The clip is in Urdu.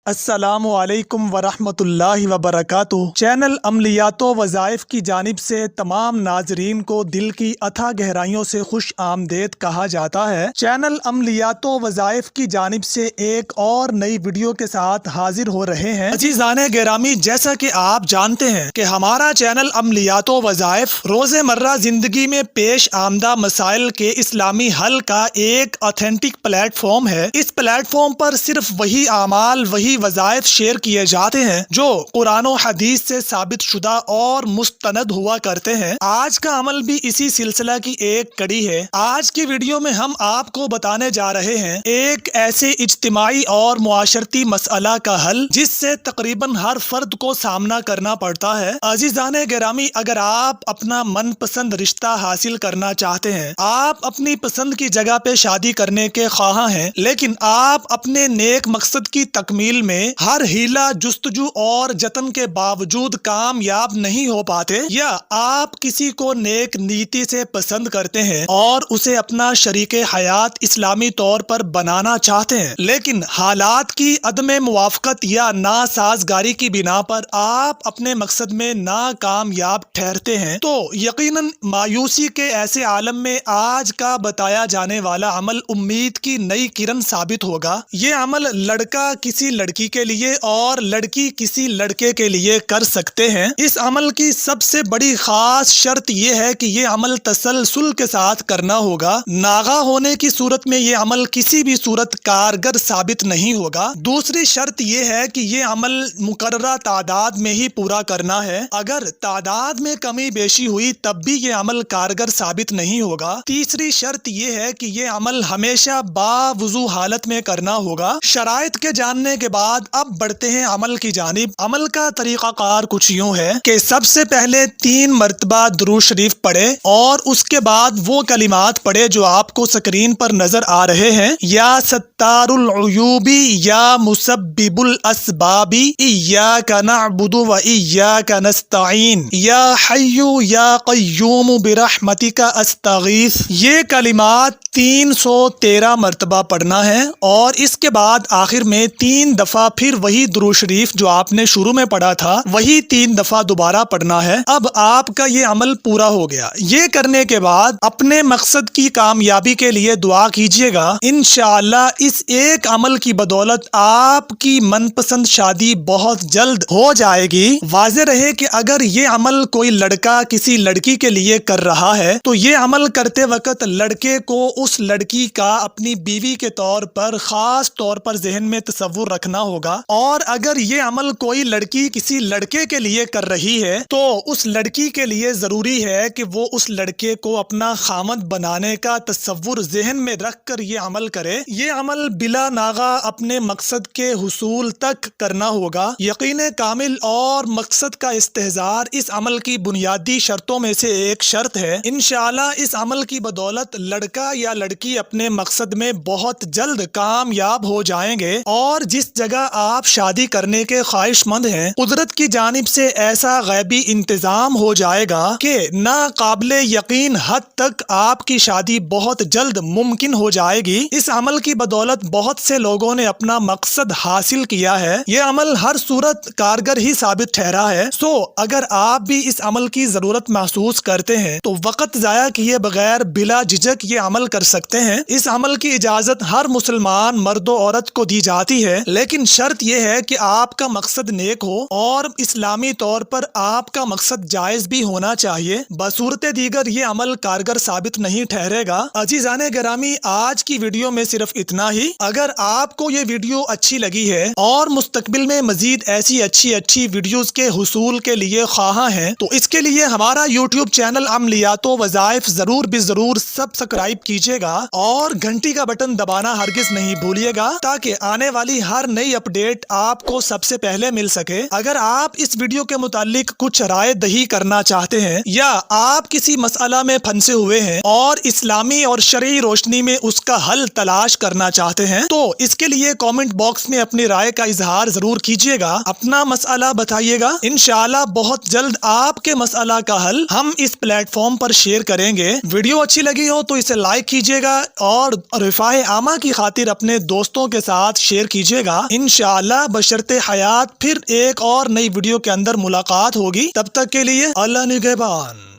السلام علیکم ورحمۃ اللہ وبرکاتہ۔ چینل عملیات و وظائف کی جانب سے تمام ناظرین کو دل کی اتھا گہرائیوں سے خوش آمدید کہا جاتا ہے۔ چینل عملیات و وظائف کی جانب سے ایک اور نئی ویڈیو کے ساتھ حاضر ہو رہے ہیں۔ عزیزان گرامی، جیسا کہ آپ جانتے ہیں کہ ہمارا چینل عملیات و وظائف روزمرہ زندگی میں پیش آمدہ مسائل کے اسلامی حل کا ایک اوتھینٹک پلیٹ فارم ہے۔ اس پلیٹ فارم پر صرف وہی اعمال، وہی وظائف شیئر کیے جاتے ہیں جو قرآن و حدیث سے ثابت شدہ اور مستند ہوا کرتے ہیں۔ آج کا عمل بھی اسی سلسلہ کی ایک کڑی ہے۔ آج کی ویڈیو میں ہم آپ کو بتانے جا رہے ہیں ایک ایسے اجتماعی اور معاشرتی مسئلہ کا حل جس سے تقریباً ہر فرد کو سامنا کرنا پڑتا ہے۔ عزیزان گرامی، اگر آپ اپنا من پسند رشتہ حاصل کرنا چاہتے ہیں، آپ اپنی پسند کی جگہ پہ شادی کرنے کے خواہاں ہیں، لیکن آپ اپنے نیک مقصد کی تکمیل میں ہر ہیلہ جستجو اور جتن کے باوجود کامیاب نہیں ہو پاتے، یا آپ کسی کو نیک نیتی سے پسند کرتے ہیں اور اسے اپنا شریک حیات اسلامی طور پر بنانا چاہتے ہیں، لیکن حالات کی عدم موافقت یا ناسازگاری کی بنا پر آپ اپنے مقصد میں ناکامیاب ٹھہرتے ہیں، تو یقیناً مایوسی کے ایسے عالم میں آج کا بتایا جانے والا عمل امید کی نئی کرن ثابت ہوگا۔ یہ عمل لڑکا کسی لڑکی کے لیے اور لڑکی کسی لڑکے کے لیے کر سکتے ہیں۔ اس عمل کی سب سے بڑی خاص شرط یہ ہے کہ یہ عمل تسلسل کے ساتھ کرنا ہوگا۔ ناغہ ہونے کی صورت میں یہ عمل کسی بھی صورت کارگر ثابت نہیں ہوگا۔ دوسری شرط یہ ہے کہ یہ عمل مقررہ تعداد میں ہی پورا کرنا ہے۔ اگر تعداد میں کمی بیشی ہوئی تب بھی یہ عمل کارگر ثابت نہیں ہوگا۔ تیسری شرط یہ ہے کہ یہ عمل ہمیشہ باوضو حالت میں کرنا ہوگا۔ شرائط کے جاننے کے بعد اب بڑھتے ہیں عمل کی جانب۔ عمل کا طریقہ کار کچھ یوں ہے کہ سب سے پہلے 3 مرتبہ درود شریف پڑھے اور اس کے بعد وہ کلمات پڑھے جو آپ کو سکرین پر نظر آ رہے ہیں: یا ستار العیوبی یا مسبب الاسبابی ایاک نعبد و ایاک نستعین یا حی یا قیوم برحمتک استغیث۔ یہ کلمات 313 مرتبہ پڑھنا ہے اور اس کے بعد آخر میں 3 دفعہ پھر وہی درود شریف جو آپ نے شروع میں پڑھا تھا وہی 3 دفعہ دوبارہ پڑھنا ہے۔ اب آپ کا یہ عمل پورا ہو گیا۔ یہ کرنے کے بعد اپنے مقصد کی کامیابی کے لیے دعا کیجیے گا۔ انشاءاللہ اس ایک عمل کی بدولت آپ کی من پسند شادی بہت جلد ہو جائے گی۔ واضح رہے کہ اگر یہ عمل کوئی لڑکا کسی لڑکی کے لیے کر رہا ہے تو یہ عمل کرتے وقت لڑکے کو اس لڑکی کا اپنی بیوی کے طور پر خاص طور پر ذہن میں تصور رکھنا ہوگا، اور اگر یہ عمل کوئی لڑکی کسی لڑکے کے لیے کر رہی ہے تو اس لڑکی کے لیے ضروری ہے کہ وہ اس لڑکے کو اپنا خامد بنانے کا تصور ذہن میں رکھ کر یہ عمل کرے۔ یہ عمل بلا ناغہ اپنے مقصد کے حصول تک کرنا ہوگا۔ یقین کامل اور مقصد کا استحضار اس عمل کی بنیادی شرطوں میں سے ایک شرط ہے۔ انشاءاللہ اس عمل کی بدولت لڑکا یا لڑکی اپنے مقصد میں بہت جلد کامیاب ہو جائیں گے، اور جس جگہ آپ شادی کرنے کے خواہش مند ہیں قدرت کی جانب سے ایسا غیبی انتظام ہو جائے گا کہ ناقابل یقین حد تک آپ کی شادی بہت جلد ممکن ہو جائے گی۔ اس عمل کی بدولت بہت سے لوگوں نے اپنا مقصد حاصل کیا ہے۔ یہ عمل ہر صورت کارگر ہی ثابت ٹھہرا ہے۔ اگر آپ بھی اس عمل کی ضرورت محسوس کرتے ہیں تو وقت ضائع کیے بغیر بلا جھجک یہ عمل کر سکتے ہیں۔ اس عمل کی اجازت ہر مسلمان مرد و عورت کو دی جاتی ہے، لیکن شرط یہ ہے کہ آپ کا مقصد نیک ہو اور اسلامی طور پر آپ کا مقصد جائز بھی ہونا چاہیے۔ بصورت دیگر یہ عمل کارگر ثابت نہیں ٹھہرے گا۔ عزیزان گرامی، آج کی ویڈیو میں صرف اتنا ہی۔ اگر آپ کو یہ ویڈیو اچھی لگی ہے اور مستقبل میں مزید ایسی اچھی ویڈیوز کے حصول کے لیے خواہاں ہیں تو اس کے لیے ہمارا یوٹیوب چینل عملیات و وظائف ضرور سبسکرائب کیجیے گا اور گھنٹی کا بٹن دبانا ہرگز نہیں بھولیے گا تاکہ آنے والی ہر نئی اپڈیٹ آپ کو سب سے پہلے مل سکے۔ اگر آپ اس ویڈیو کے متعلق کچھ رائے دہی کرنا چاہتے ہیں یا آپ کسی مسئلہ میں پھنسے ہوئے ہیں اور اسلامی اور شرعی روشنی میں اس کا حل تلاش کرنا چاہتے ہیں تو اس کے لیے کامنٹ باکس میں اپنی رائے کا اظہار ضرور کیجیے گا، اپنا مسئلہ بتائیے گا۔ انشاءاللہ بہت جلد آپ کے مسئلہ کا حل ہم اس پلیٹ فارم پر شیئر کریں گے۔ ویڈیو اچھی لگی ہو تو اسے لائک کیجیے گا اور رفاہ عامہ کی خاطر اپنے دوستوں کے ساتھ شیئر کیجیے گا۔ انشاءاللہ بشرط حیات پھر ایک اور نئی ویڈیو کے اندر ملاقات ہوگی، تب تک کے لیے اللہ نگہبان۔